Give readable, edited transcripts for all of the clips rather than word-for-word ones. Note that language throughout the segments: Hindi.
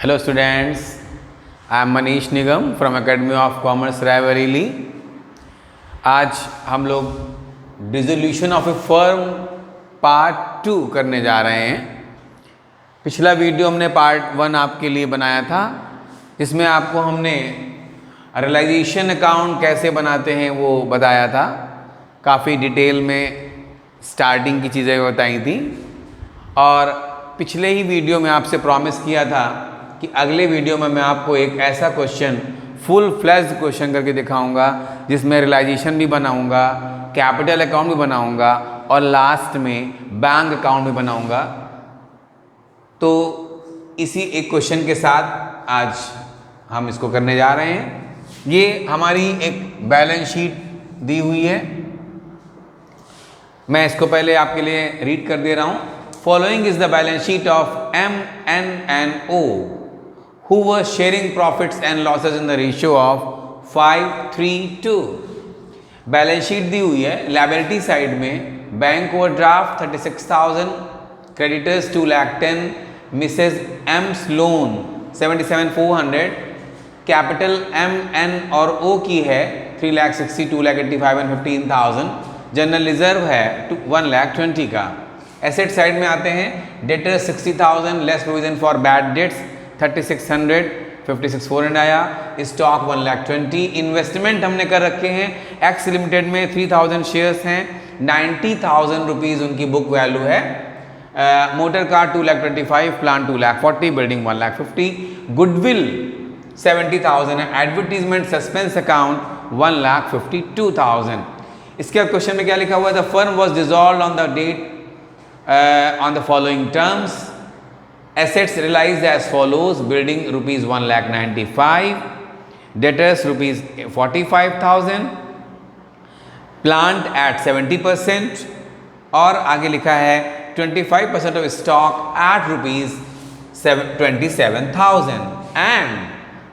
Hello students, I am Manish Nigam from Academy of Commerce Raebareli. आज हम लोग dissolution of A firm part 2 करने जा रहे हैं। पिछला वीडियो हमने पार्ट 1 आपके लिए बनाया था, जिसमें आपको हमने रियलाइजेशन अकाउंट कैसे बनाते हैं वो बताया था। काफ़ी डिटेल में स्टार्टिंग की चीज़ें बताई थी और पिछले ही वीडियो में आपसे प्रॉमिस किया था कि अगले वीडियो में मैं आपको एक ऐसा क्वेश्चन फुल फ्लेज्ड क्वेश्चन करके दिखाऊंगा जिसमें रियलाइजेशन भी बनाऊंगा, कैपिटल अकाउंट भी बनाऊंगा और लास्ट में बैंक अकाउंट भी बनाऊंगा। तो इसी एक क्वेश्चन के साथ आज हम इसको करने जा रहे हैं। ये हमारी एक बैलेंस शीट दी हुई है, मैं इसको पहले आपके लिए रीड कर दे रहा हूँ। Following is the balance sheet of M&N&O who were sharing profits and losses in the ratio of 5:3:2। Balance sheet दी हुई है। लायबिलिटी साइड में bank overdraft 36,000, creditors 2,10,000, Mrs M's loan 77,400, capital M, N और O की है 3,60,000, 2,85,000 एंड 15,000, जनरल रिजर्व है 1,20,000 का। एसेट साइड में आते हैं, debtors 60,000, less provision for bad debts 3,600, 56,400 आया, स्टॉक 1,20,000। इन्वेस्टमेंट हमने कर रखे हैं एक्स लिमिटेड में 3,000 शेयर्स हैं, 90,000 रुपीज़ उनकी बुक वैल्यू है। Motor car 2,25,000, plan 2,40,000, building 1,50,000, goodwill 70,000 है, एडवर्टीजमेंट सस्पेंस अकाउंट 1,52,000। इसके बाद क्वेश्चन में क्या लिखा हुआ है? The firm was dissolved on the date on the following terms. Assets realized as follows: building rupees 1,95,000, debtors rupees 45,000, plant at 70% और आगे लिखा है 25% of stock at rupees 27,000 and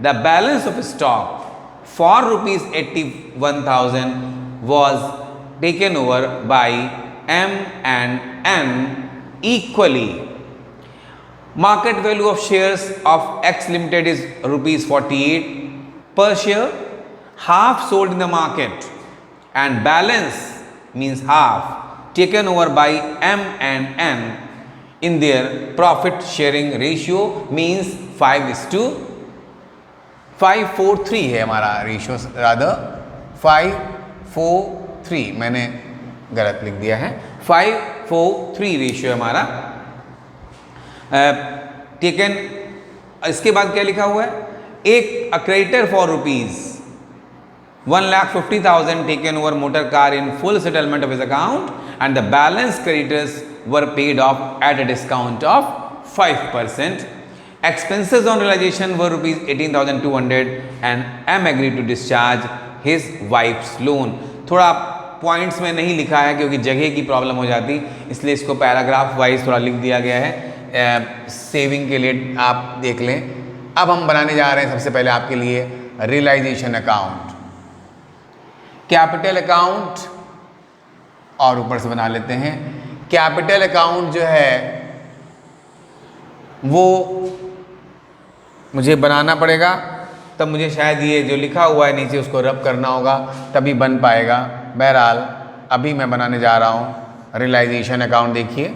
the balance of stock for rupees 81,000 was taken over by M&N equally. Market value of shares of X Limited is rupees 48 per share, half sold in the market and balance means half taken over by M&N in their profit sharing ratio means 5:543 है हमारा रेशियो, रादर 5:4:3, मैंने गलत लिख दिया है, 5:4:3 रेशियो हमारा टेकन। इसके बाद क्या लिखा हुआ है? एक creditor for rupees 1,50,000 taken over motor car in full settlement of his account and the balance creditors were paid off at a discount of 5%। Expenses on realization were rupees 18,200 and M agree to discharge his wife's loan. थोड़ा पॉइंट्स में नहीं लिखा है क्योंकि जगह की प्रॉब्लम हो जाती, इसलिए इसको पैराग्राफ वाइज थोड़ा लिख दिया गया है, सेविंग के लिए आप देख लें। अब हम बनाने जा रहे हैं सबसे पहले आपके लिए रियलाइजेशन अकाउंट, कैपिटल अकाउंट और ऊपर से बना लेते हैं। कैपिटल अकाउंट जो है वो मुझे बनाना पड़ेगा, तब मुझे शायद ये जो लिखा हुआ है नीचे उसको रब करना होगा, तभी बन पाएगा। बहरहाल अभी मैं बनाने जा रहा हूँ रियलाइजेशन अकाउंट। देखिए,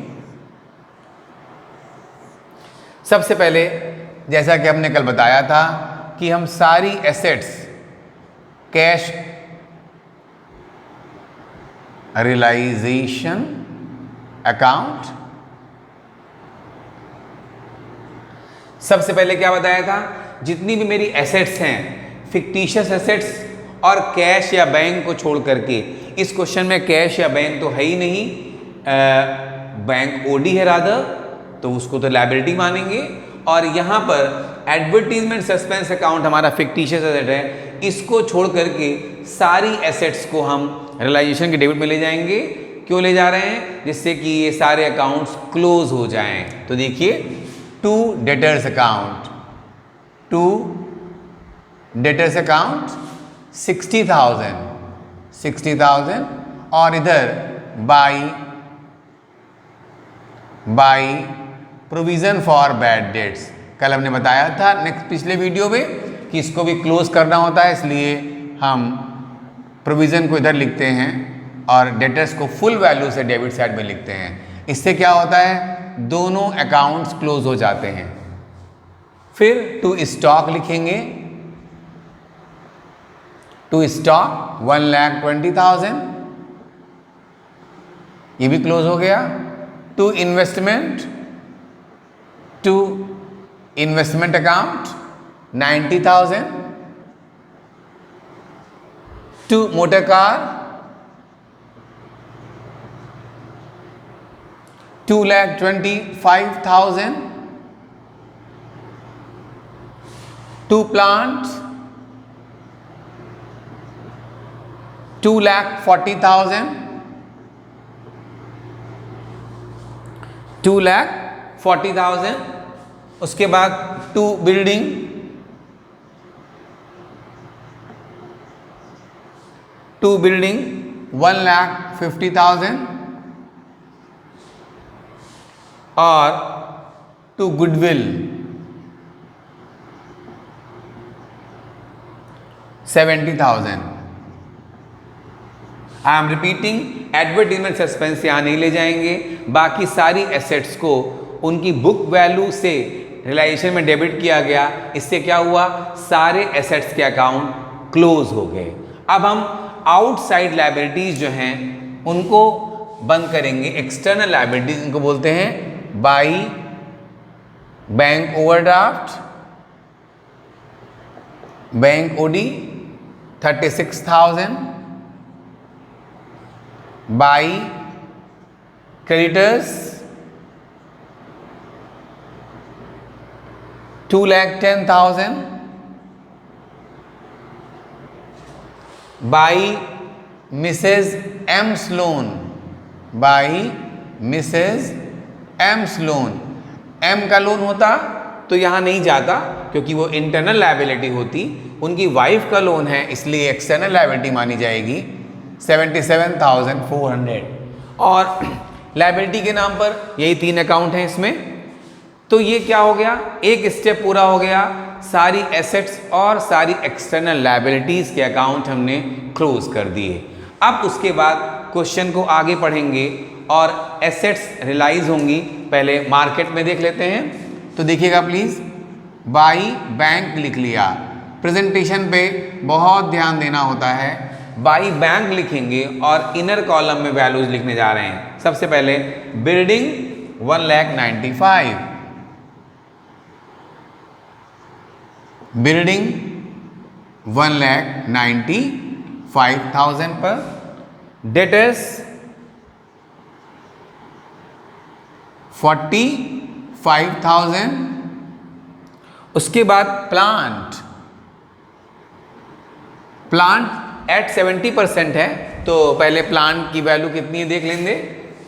सबसे पहले जैसा कि हमने कल बताया था कि हम सारी एसेट्स कैश रियलाइजेशन अकाउंट, सबसे पहले क्या बताया था? जितनी भी मेरी एसेट्स हैं, फिक्टिशियस एसेट्स और कैश या बैंक को छोड़ करके, इस क्वेश्चन में कैश या बैंक तो है ही नहीं, बैंक ओडी है रादर, तो उसको तो लायबिलिटी मानेंगे। और यहाँ पर एडवर्टीजमेंट सस्पेंस अकाउंट हमारा फिक्टिशियस एसेट है, इसको छोड़ करके सारी एसेट्स को हम रियलाइजेशन के डेबिट में ले जाएंगे। क्यों ले जा रहे हैं? जिससे कि ये सारे अकाउंट्स क्लोज हो जाएं। तो देखिए, टू डेटर्स अकाउंट 60,000 और इधर by provision for bad debts कल हमने बताया था नेक्स्ट पिछले वीडियो में कि इसको भी क्लोज करना होता है, इसलिए हम प्रोविज़न को इधर लिखते हैं और डेटर्स को फुल वैल्यू से डेबिट साइड में लिखते हैं। इससे क्या होता है, दोनों अकाउंट्स क्लोज हो जाते हैं। फिर टू स्टॉक लिखेंगे, टू स्टॉक 1,20,000, ये भी क्लोज हो गया। To investment, to investment account 90,000, to motor car 2,25,000, to plant 2,40,000, 2,40,000। उसके बाद टू बिल्डिंग 1,50,000 और to goodwill 70,000। I am repeating, advertisement suspense यहाँ नहीं ले जाएंगे। बाकी सारी एसेट्स को उनकी बुक वैल्यू से रियलाइजेशन में डेबिट किया गया। इससे क्या हुआ, सारे एसेट्स के अकाउंट क्लोज हो गए। अब हम आउटसाइड लायबिलिटीज जो हैं उनको बंद करेंगे। एक्सटर्नल लायबिलिटीज इनको बोलते हैं by bank overdraft, bank OD 36,000, by creditors 2,10,000, by Mrs M Sloan, by Mrs M Sloan. M का लोन होता तो यहाँ नहीं जाता क्योंकि वो इंटरनल लायबिलिटी होती, उनकी वाइफ का लोन है इसलिए एक्सटर्नल लायबिलिटी मानी जाएगी 77,400। और लायबिलिटी के नाम पर यही 3 अकाउंट हैं इसमें। तो ये क्या हो गया, एक स्टेप पूरा हो गया। सारी एसेट्स और सारी एक्सटर्नल लायबिलिटीज के अकाउंट हमने क्लोज कर दिए। अब उसके बाद क्वेश्चन को आगे पढ़ेंगे और एसेट्स रियलाइज होंगी। पहले मार्केट में देख लेते हैं, तो देखिएगा प्लीज। बाई बैंक लिख लिया, प्रेजेंटेशन पे बहुत ध्यान देना होता है। बाई बैंक लिखेंगे और इनर कॉलम में वैल्यूज लिखने जा रहे हैं। सबसे पहले बिल्डिंग 1,95,000, बिल्डिंग 1,95,000 पर। डेटर्स 45,000। उसके बाद प्लांट एट 70% है, तो पहले प्लांट की वैल्यू कितनी है देख लेंगे।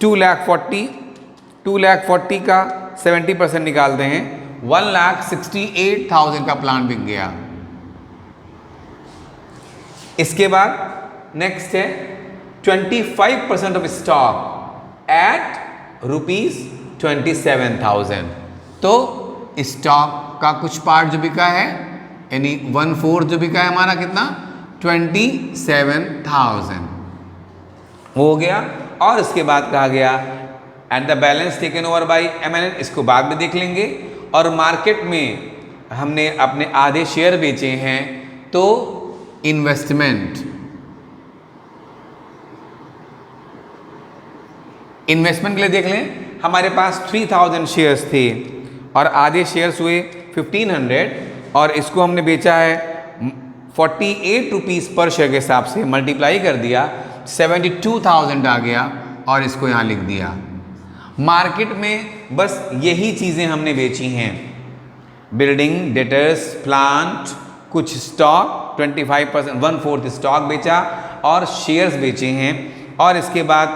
2,40,000 का 70% निकालते हैं, 1,68,000 का प्लांट बिक गया। इसके बाद नेक्स्ट है 25% ऑफ स्टॉक एट ₹27,000। तो स्टॉक का कुछ पार्ट जो बिका है, यानी 1/4 जो बिका है हमारा, कितना 27,000 हो गया। और इसके बाद कहा गया and the balance taken over bye MNN, इसको बाद में देख लेंगे। और मार्केट में हमने अपने आधे शेयर बेचे हैं, तो इन्वेस्टमेंट के लिए देख लें। हमारे पास 3,000 शेयर्स थे और आधे शेयर्स हुए 1,500 और इसको हमने बेचा है 48 रुपीज़ पर शेयर के हिसाब से, मल्टीप्लाई कर दिया 72,000 आ गया और इसको यहाँ लिख दिया। मार्केट में बस यही चीज़ें हमने बेची हैं, बिल्डिंग, डेटर्स, प्लांट, कुछ स्टॉक, 25% 1/4 स्टॉक बेचा और शेयर्स बेचे हैं। और इसके बाद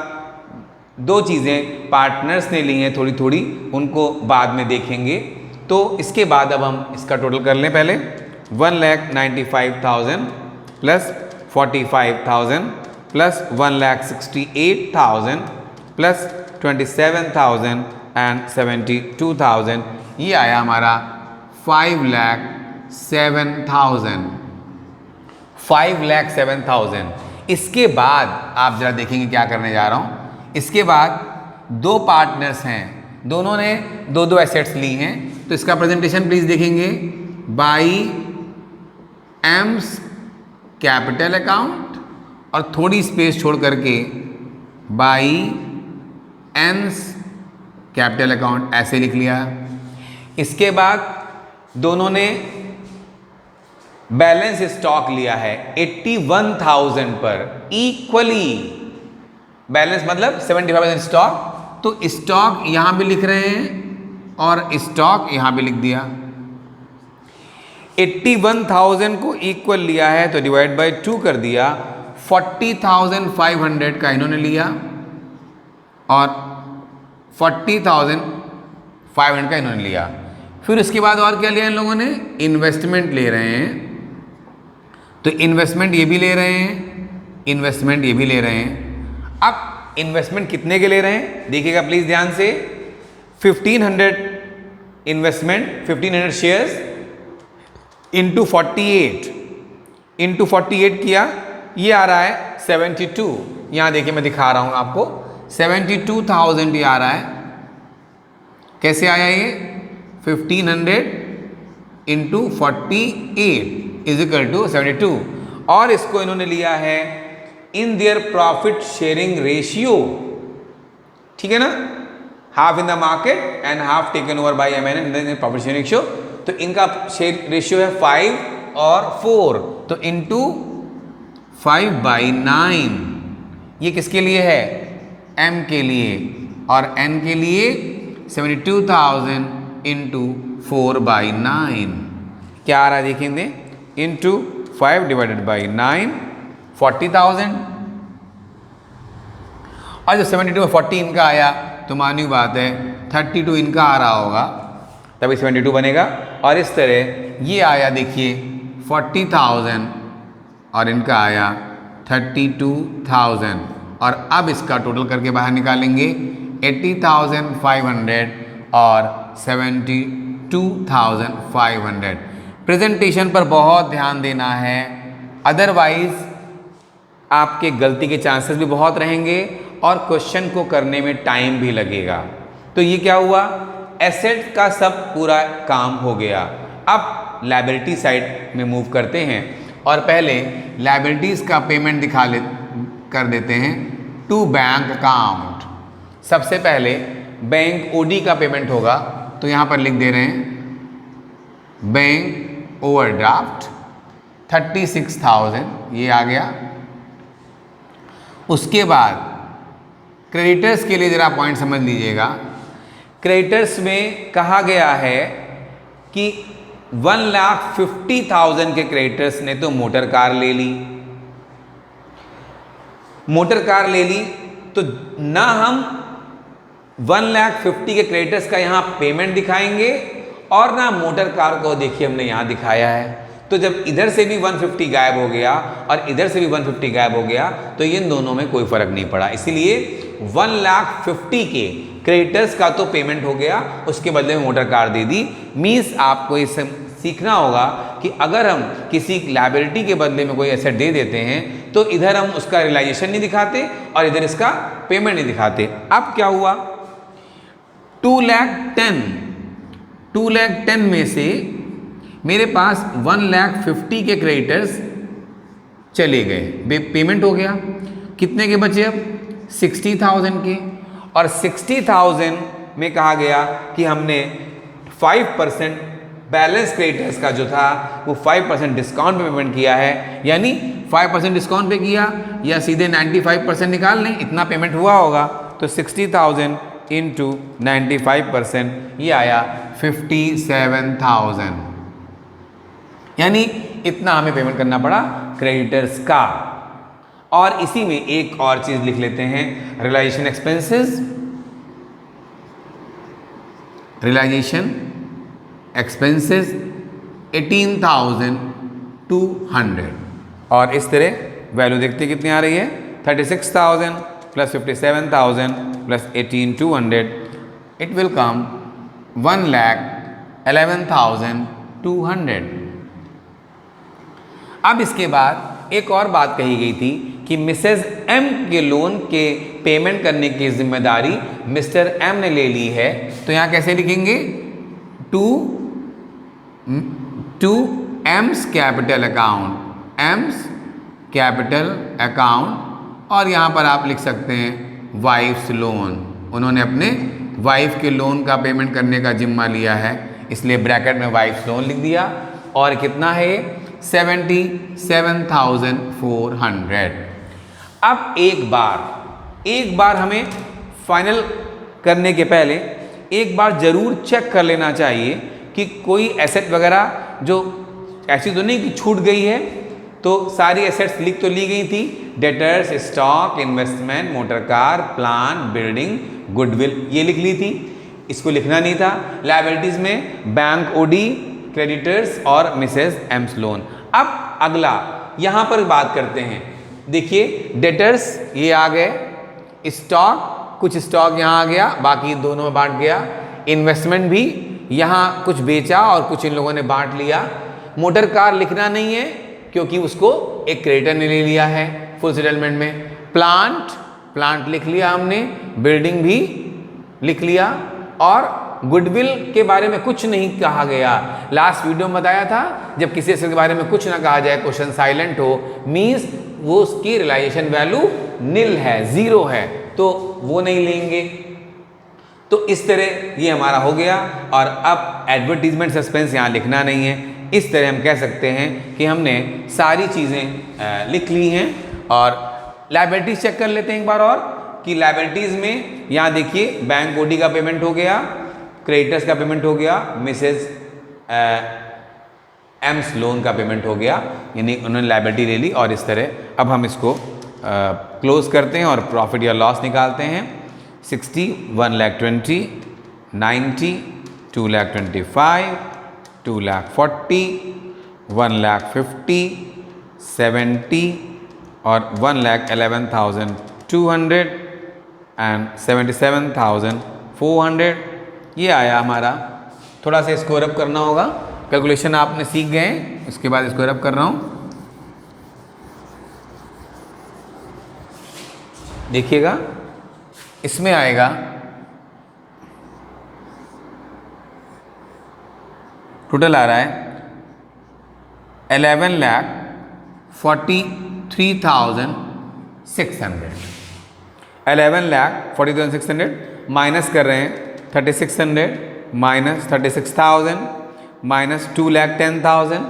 2 चीज़ें पार्टनर्स ने ली हैं थोड़ी थोड़ी, उनको बाद में देखेंगे। तो इसके बाद अब हम इसका टोटल कर लें। पहले 1,95,000 प्लस 45,000 प्लस 1,68,000 प्लस 27,000 एंड 72,000, ये आया हमारा 5,07,000, 5,07,000। इसके बाद आप जरा देखेंगे क्या करने जा रहा हूं। इसके बाद दो पार्टनर्स हैं, दोनों ने दो दो एसेट्स ली हैं, तो इसका प्रेजेंटेशन प्लीज देखेंगे। बाई एम्स कैपिटल अकाउंट और थोड़ी स्पेस छोड़ करके बाई एन्स कैपिटल अकाउंट, ऐसे लिख लिया। इसके बाद दोनों ने बैलेंस स्टॉक लिया है 81,000 पर इक्वली। बैलेंस मतलब 75% स्टॉक, तो स्टॉक यहां भी लिख रहे हैं और स्टॉक यहां भी लिख दिया। 81,000 को इक्वल लिया है तो डिवाइड बाय 2 कर दिया। 40,500 का इन्होंने लिया और 40,500 का इन्होंने लिया। फिर उसके बाद और क्या लिया इन लोगों ने? इन्वेस्टमेंट ले रहे हैं, तो इन्वेस्टमेंट ये भी ले रहे हैं, इन्वेस्टमेंट ये भी ले रहे हैं। अब इन्वेस्टमेंट कितने के ले रहे हैं देखिएगा प्लीज ध्यान से। 1500 इन्वेस्टमेंट, 1500 शेयर्स इंटू 48 किया, ये आ रहा है 72। यहां देखिए मैं दिखा रहा हूं आपको, 72,000 ये आ रहा है। कैसे आया ये? 1500 इंटू 48 इज इक्वल टू 72। और इसको इन्होंने लिया है in their profit sharing ratio, ठीक है ना, half in the market and half taken over by MN in profit sharing ratio. तो इनका शेयर रेशियो है 5 और 4, तो इंटू 5/9। ये किसके लिए है? एम के लिए, और एन के लिए 72,000 इंटू 4/9 क्या आ रहा है देखेंगे, इंटू 5 डिवाइडेड बाई 9, 40,000। और जब 72 में 40 इनका आया तो मानी बात है 32 इनका आ रहा होगा, तभी 72 बनेगा। और इस तरह ये आया देखिए 40,000 और इनका आया 32,000। और अब इसका टोटल करके बाहर निकालेंगे 80,500 और 72,500। प्रेजेंटेशन पर बहुत ध्यान देना है, अदरवाइज आपके गलती के चांसेस भी बहुत रहेंगे और क्वेश्चन को करने में टाइम भी लगेगा। तो ये क्या हुआ, एसेट का सब पूरा काम हो गया। अब लायबिलिटी साइड में मूव करते हैं और पहले लायबिलिटीज़ का पेमेंट कर देते हैं टू बैंक अकाउंट। सबसे पहले बैंक ओडी का पेमेंट होगा, तो यहाँ पर लिख दे रहे हैं बैंक ओवरड्राफ्ट 36,000, ये आ गया। उसके बाद क्रेडिटर्स के लिए ज़रा पॉइंट समझ लीजिएगा। क्रेडिटर्स में कहा गया है कि 1,50,000 के क्रेडिटर्स ने तो मोटर कार ले ली, मोटर कार ले ली तो ना हम 1,50,000 के क्रेडिटर्स का यहाँ पेमेंट दिखाएंगे और ना मोटर कार को देखिए हमने यहाँ दिखाया है। तो जब इधर से भी 150 गायब हो गया और इधर से भी 150 गायब हो गया तो इन दोनों में कोई फर्क नहीं पड़ा। इसीलिए 1,50,000 के क्रेडिटर्स का तो पेमेंट हो गया, उसके बदले में मोटर कार दे दी। मीन्स आपको इसे सीखना होगा कि अगर हम किसी लायबिलिटी के बदले में कोई एसेट दे देते हैं तो इधर हम उसका रियलाइजेशन नहीं दिखाते और इधर इसका पेमेंट नहीं दिखाते। अब क्या हुआ, 2,10,000 में से मेरे पास 1,50,000 के क्रेडिटर्स चले गए, पेमेंट हो गया। कितने के बचे अब? 60,000 के। और 60,000 में कहा गया कि हमने 5% बैलेंस क्रेडिटर्स का जो था वो 5% डिस्काउंट पे पेमेंट किया है, यानी 5% डिस्काउंट पे किया या सीधे 95% निकाल लें, इतना पेमेंट हुआ होगा। तो 60,000 इंटू 95% ये आया 57,000, यानी इतना हमें पेमेंट करना पड़ा क्रेडिटर्स का। और इसी में एक और चीज लिख लेते हैं, रियलाइजेशन एक्सपेंसेस, रियलाइजेशन एक्सपेंसेस 18,200। और इस तरह वैल्यू देखते कितनी आ रही है, 36,000 plus 57,000 plus 18,200, it will come 11,200। अब इसके बाद एक और बात कही गई थी कि मिसेज एम के लोन के पेमेंट करने की जिम्मेदारी मिस्टर एम ने ले ली है। तो यहाँ कैसे लिखेंगे? To M's capital account, M's capital account, और यहाँ पर आप लिख सकते हैं वाइफ्स लोन। उन्होंने अपने वाइफ के लोन का पेमेंट करने का जिम्मा लिया है, इसलिए ब्रैकेट में वाइफ्स लोन लिख दिया। और कितना है? 77,400। अब एक बार हमें फाइनल करने के पहले एक बार ज़रूर चेक कर लेना चाहिए कि कोई एसेट वगैरह जो ऐसी तो नहीं कि छूट गई है। तो सारी एसेट्स लिख तो ली गई थी, debtors, stock, investment, motor car, plant, building, goodwill, ये लिख ली थी। इसको लिखना नहीं था। लायबिलिटीज़ में बैंक ओडी, क्रेडिटर्स और मिसेज एम्स लोन। अब अगला यहाँ पर बात करते हैं। देखिए डेटर्स ये आ गए, स्टॉक, कुछ स्टॉक यहाँ आ गया, बाकी दोनों में बांट गया। इन्वेस्टमेंट भी यहाँ कुछ बेचा और कुछ इन लोगों ने बांट लिया। मोटर कार लिखना नहीं है क्योंकि उसको एक क्रेडिटर ने ले लिया है फुल सेटलमेंट में। प्लांट लिख लिया हमने, बिल्डिंग भी लिख लिया, और गुडविल के बारे में कुछ नहीं कहा गया। लास्ट वीडियो में बताया था जब किसी एसेट के बारे में कुछ ना कहा जाए, क्वेश्चन साइलेंट हो, मीन्स वो उसकी रियलाइजेशन वैल्यू निल है, 0 है, तो वो नहीं लेंगे। तो इस तरह ये हमारा हो गया। और अब एडवर्टीजमेंट सस्पेंस यहाँ लिखना नहीं है। इस तरह हम कह सकते हैं कि हमने सारी चीज़ें लिख ली हैं। और लायबिलिटीज चेक कर लेते हैं एक बार और कि लायबिलिटीज़ में यहाँ देखिए बैंक ओडी का पेमेंट हो गया, क्रेडिटर्स का पेमेंट हो गया, मिसेज एम्स लोन का पेमेंट हो गया, यानी उन्होंने लायबिलिटी ले ली। और इस तरह अब हम इसको क्लोज करते हैं और प्रॉफिट या लॉस निकालते हैं। 60, 1,20,000, 90, 2,25,000, 2,40,000, 1,50,000, 70 और 1,11,200 एंड 77,400। ये आया हमारा। थोड़ा सा इसको रब करना होगा, कैलकुलेशन आपने सीख गए हैं, इसके बाद इसको रब कर रहा हूँ। देखिएगा इसमें आएगा टोटल आ रहा है 11,43,600। 11,43,600 माइनस कर रहे हैं 3,600 minus 36,000 minus 2,10,000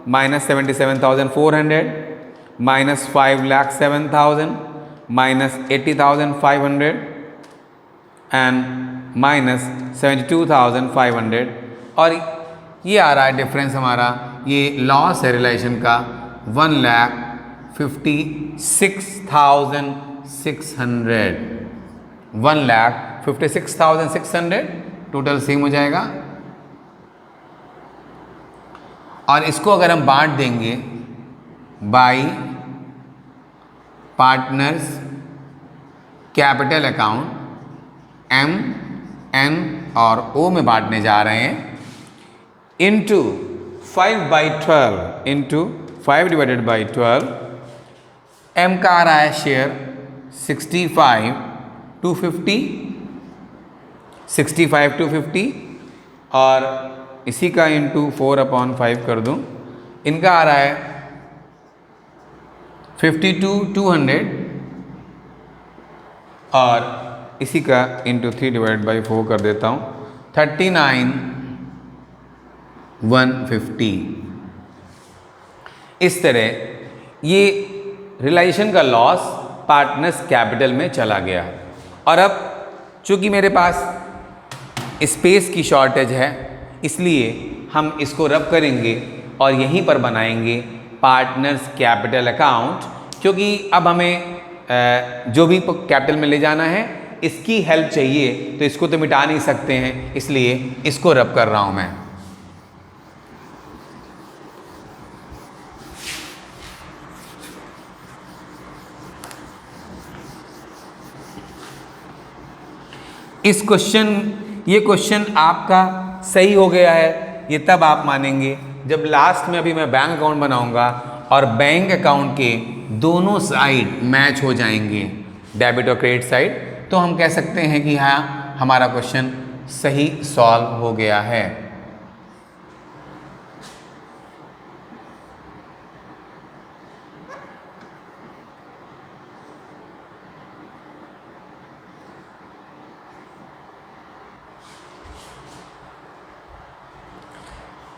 minus 77,400 minus 5,07,000 minus 80,500 and minus 72,500। और ये आ रहा है डिफरेंस हमारा, ये लॉस है रिलेशन का 1,56,600। 1,56,600 टोटल सेम हो जाएगा। और इसको अगर हम बांट देंगे by partners capital account, M, N और ओ में बांटने जा रहे हैं, into 5/12 into 5 divided by 12। M का आ रहा है शेयर 65,250, 65,250 और इसी का इंटू 4/5 कर दूं, इनका आ रहा है 52,200 और इसी का इंटू 3 डिवाइड बाई 4 कर देता हूँ 39,150। इस तरह ये रियलाइजेशन का लॉस पार्टनर्स कैपिटल में चला गया। और अब चूंकि मेरे पास स्पेस की शॉर्टेज है, इसलिए हम इसको रब करेंगे और यहीं पर बनाएंगे पार्टनर्स कैपिटल अकाउंट, क्योंकि अब हमें जो भी कैपिटल में ले जाना है इसकी हेल्प चाहिए, तो इसको तो मिटा नहीं सकते हैं, इसलिए इसको रब कर रहा हूं मैं। ये क्वेश्चन आपका सही हो गया है। ये तब आप मानेंगे जब लास्ट में अभी मैं बैंक अकाउंट बनाऊंगा और बैंक अकाउंट के दोनों साइड मैच हो जाएंगे, डेबिट और क्रेडिट साइड, तो हम कह सकते हैं कि हाँ हमारा क्वेश्चन सही सॉल्व हो गया है।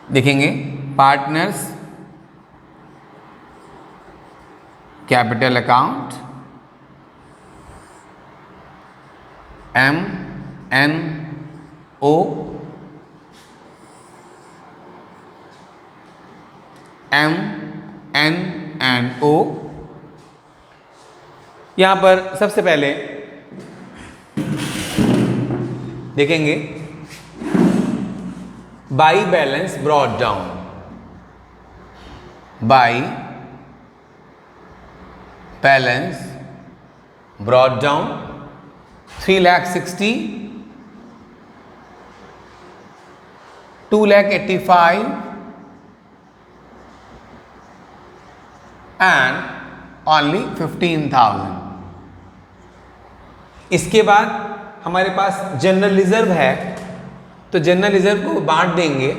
देखेंगे partners capital account MNO, MNO। यहां पर सबसे पहले देखेंगे by balance brought down, by balance brought down 3,60,000, 2,85,000 and only 15,000। इसके बाद हमारे पास जनरल रिजर्व है, तो जनरल रिजर्व को बांट देंगे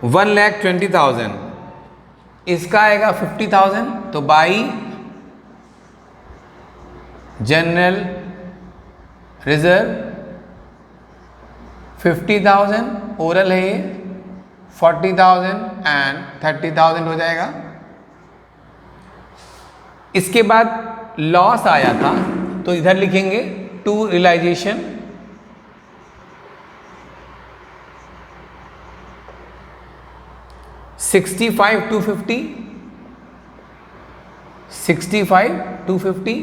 1,20,000, इसका आएगा 50,000, तो बाई जनरल रिजर्व 50,000, ओरल है ये 40,000 एंड 30,000 हो जाएगा। इसके बाद लॉस आया था तो इधर लिखेंगे टू रियलाइजेशन 65,250, 65,250,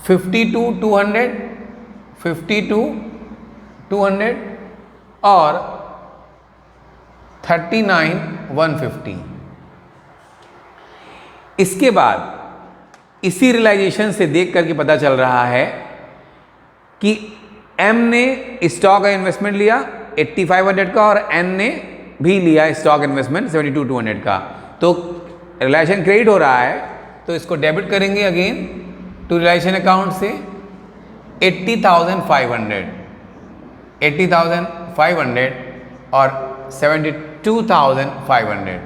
52,200, 52,200 और 39,150। इसके बाद इसी रियलाइजेशन से देख करके पता चल रहा है कि M ने स्टॉक का इन्वेस्टमेंट लिया 8,500 का और N ने भी लिया स्टॉक इन्वेस्टमेंट 72,200 का, तो रियलाइजेशन क्रेडिट हो रहा है, तो इसको डेबिट करेंगे अगेन टू रियलाइजेशन अकाउंट से 80,500, 80,500 और 72,500,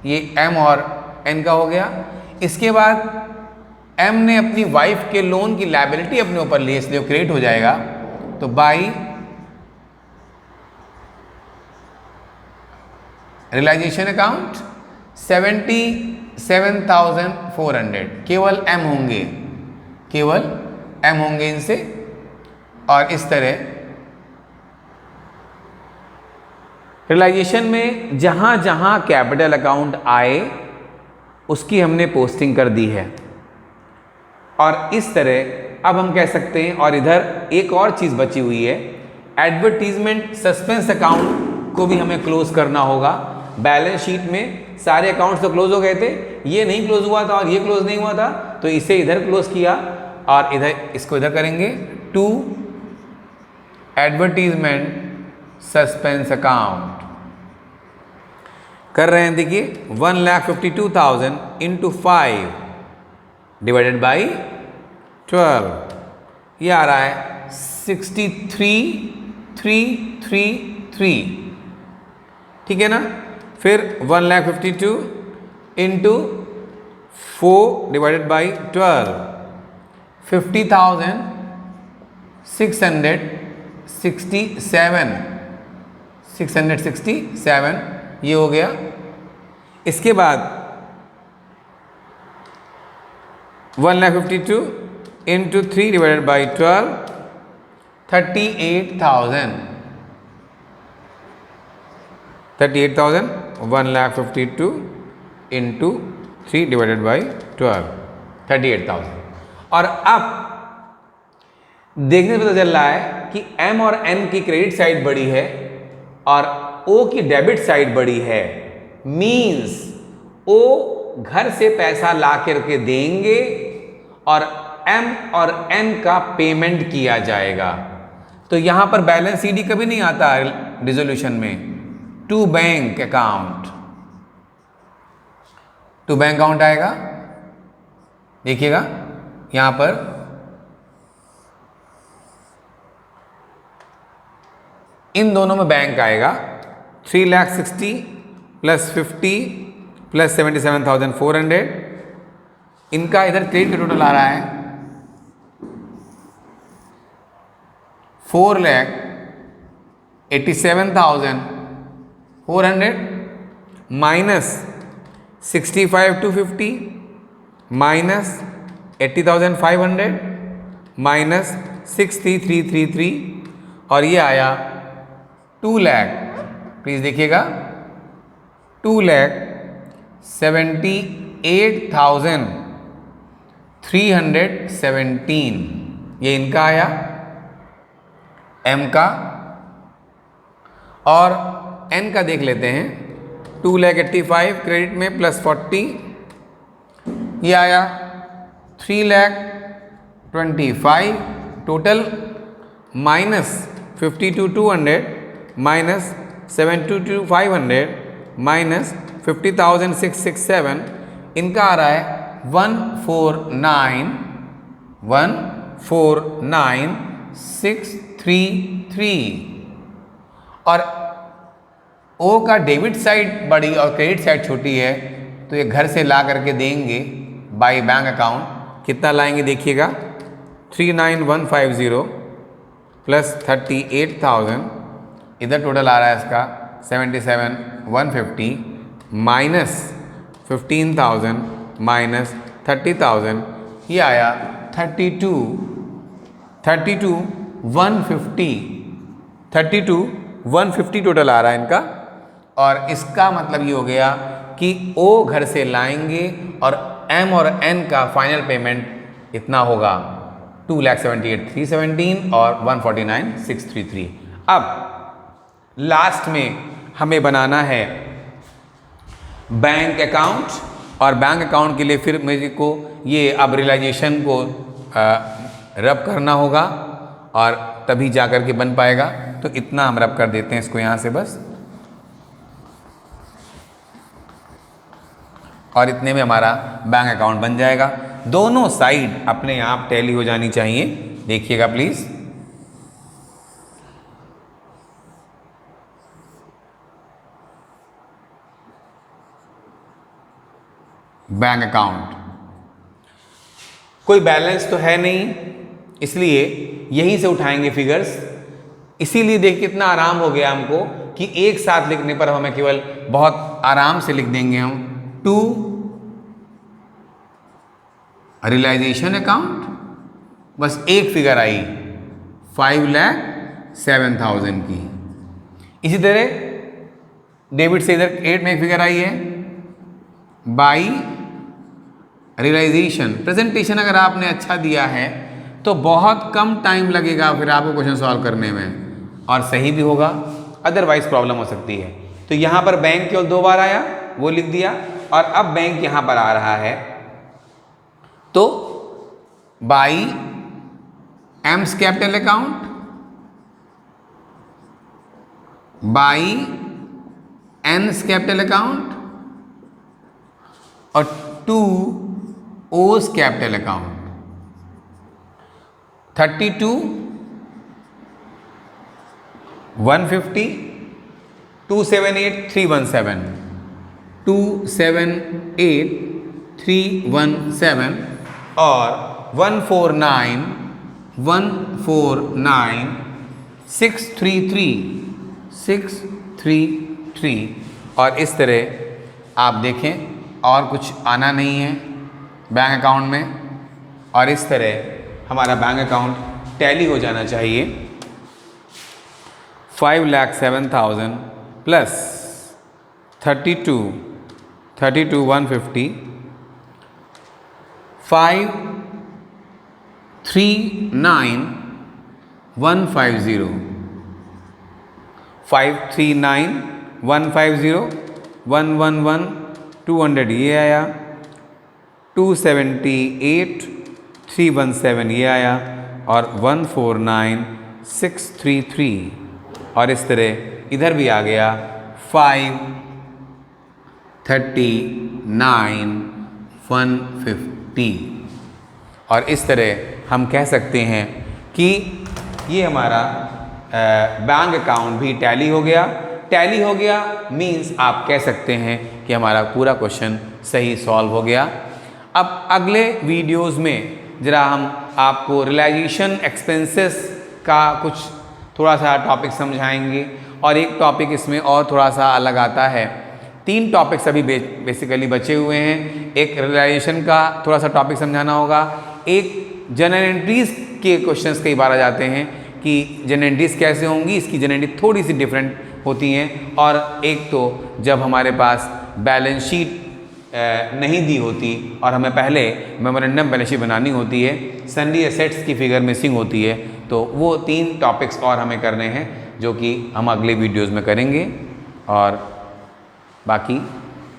ये M और N का हो गया। इसके बाद M ने अपनी वाइफ के लोन की लायबिलिटी अपने ऊपर ली, इसलिए क्रेडिट हो जाएगा, तो बाई रियलाइजेशन अकाउंट 77,400, केवल M होंगे, केवल M होंगे इनसे। और इस तरह रियलाइजेशन में जहां जहां कैपिटल अकाउंट आए उसकी हमने पोस्टिंग कर दी है। और इस तरह अब हम कह सकते हैं, और इधर एक और चीज़ बची हुई है, एडवर्टीजमेंट सस्पेंस अकाउंट को भी हमें क्लोज करना होगा। बैलेंस शीट में सारे अकाउंट्स तो क्लोज हो गए थे, ये नहीं क्लोज हुआ था और ये क्लोज नहीं हुआ था, तो इसे इधर क्लोज किया और इधर इसको इधर करेंगे टू एडवर्टीजमेंट सस्पेंस अकाउंट कर रहे हैं। देखिए 1,52,000 इंटू 5 डिवाइडेड बाई 12, ये आ रहा है 63,333, ठीक है ना। फिर 1,52,000 इंटू 4 डिवाइडेड बाई 12, 50,667 ये हो गया। इसके बाद 1,52,000 into 3 divided by 12, 38,000, 1,52,000 into 3 divided by 12, 38,000। और अब देखने से पता चल रहा है कि M और N की क्रेडिट साइड बड़ी है और O की डेबिट साइड बड़ी है, मीन्स O घर से पैसा ला करके देंगे और M और N का पेमेंट किया जाएगा। तो यहां पर बैलेंस सीडी कभी नहीं आता रिजोल्यूशन में। To bank account, to bank account आएगा, देखिएगा यहां पर इन दोनों में बैंक आएगा। 3,60,000 प्लस 50 प्लस 77,400, इनका इधर क्रेडिट का टोटल आ रहा है 4,87,400 माइनस 65,250 माइनस 80,500 माइनस 63,333 और ये आया 2 लाख। प्लीज देखिएगा 2,78,317 ये इनका आया एम का। और एन का देख लेते हैं 2,85,000 क्रेडिट में प्लस 40 ये आया 3,25,000 टोटल माइनस 52,200 माइनस 72,500 माइनस 50,667 इनका आ रहा है 149,633 और ओ का डेबिट साइड बड़ी और क्रेडिट साइड छोटी है, तो ये घर से ला करके देंगे बाय बैंक अकाउंट। कितना लाएंगे देखिएगा 39,150 प्लस 38,000 इधर टोटल आ रहा है इसका 77,150 माइनस 15,000 माइनस 30,000 ये आया 32,150 टोटल आ रहा है इनका। और इसका मतलब ये हो गया कि ओ घर से लाएंगे और एम और एन का फाइनल पेमेंट इतना होगा 2,78,317 और 149,633। अब लास्ट में हमें बनाना है बैंक अकाउंट और बैंक अकाउंट के लिए फिर मेरे को ये अब रियलाइजेशन को रब करना होगा और तभी जाकर के बन पाएगा। तो इतना हम रब कर देते हैं इसको यहाँ से बस, और इतने में हमारा बैंक अकाउंट बन जाएगा। दोनों साइड अपने आप टैली हो जानी चाहिए, देखिएगा प्लीज। बैंक अकाउंट कोई बैलेंस तो है नहीं, इसलिए यहीं से उठाएंगे फिगर्स। इसीलिए देख कितना आराम हो गया हमको कि एक साथ लिखने पर हमें केवल बहुत आराम से लिख देंगे हम। टू रियलाइजेशन अकाउंट, बस एक फिगर आई 5,07,000 की। इसी तरह डेबिट से इधर 8 में एक फिगर आई है बाई रियलाइजेशन। प्रेजेंटेशन अगर आपने अच्छा दिया है तो बहुत कम टाइम लगेगा फिर आपको क्वेश्चन सॉल्व करने में, और सही भी होगा, अदरवाइज प्रॉब्लम हो सकती है। तो यहां पर बैंक केवल 2 बार आया, वो लिख दिया, और अब बैंक यहां पर आ रहा है तो by M's capital account by N's capital account और 2 ओस कैपिटल अकाउंट। 32,150 278,317 278,317 और 149,149,633 और इस तरह आप देखें और कुछ आना नहीं है बैंक अकाउंट में, और इस तरह हमारा बैंक अकाउंट टैली हो जाना चाहिए। 5,07,000 प्लस 32,150 539,150 539,150 111,200 ये आया, 278,317 ये आया और 149,633 633 और इस तरह इधर भी आ गया 539 150 और इस तरह हम कह सकते हैं कि ये हमारा बैंक अकाउंट भी टैली हो गया। टैली हो गया मीन्स आप कह सकते हैं कि हमारा पूरा क्वेश्चन सही सॉल्व हो गया। अब अगले वीडियोस में ज़रा हम आपको रियलाइजेशन एक्सपेंसेस का कुछ थोड़ा सा टॉपिक समझाएंगे और एक टॉपिक इसमें और थोड़ा सा अलग आता है। 3 टॉपिक्स अभी बेसिकली बचे हुए हैं। एक रियलाइजेशन का थोड़ा सा टॉपिक समझाना होगा, एक जनरल एंट्रीज़ के क्वेश्चंस कई बार आ जाते हैं कि जनरल एंट्रीज़ कैसे होंगी, इसकी जनरल एंट्री थोड़ी सी डिफरेंट होती हैं, और एक तो जब हमारे पास बैलेंस शीट नहीं दी होती और हमें पहले मेमोरेंडम बैलेंस शीट बनानी होती है, सन्डी एसेट्स की फिगर मिसिंग होती है, तो वो 3 टॉपिक्स और हमें करने हैं जो कि हम अगले वीडियोज़ में करेंगे। और बाकी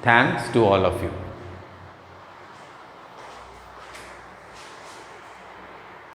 thanks to all of you.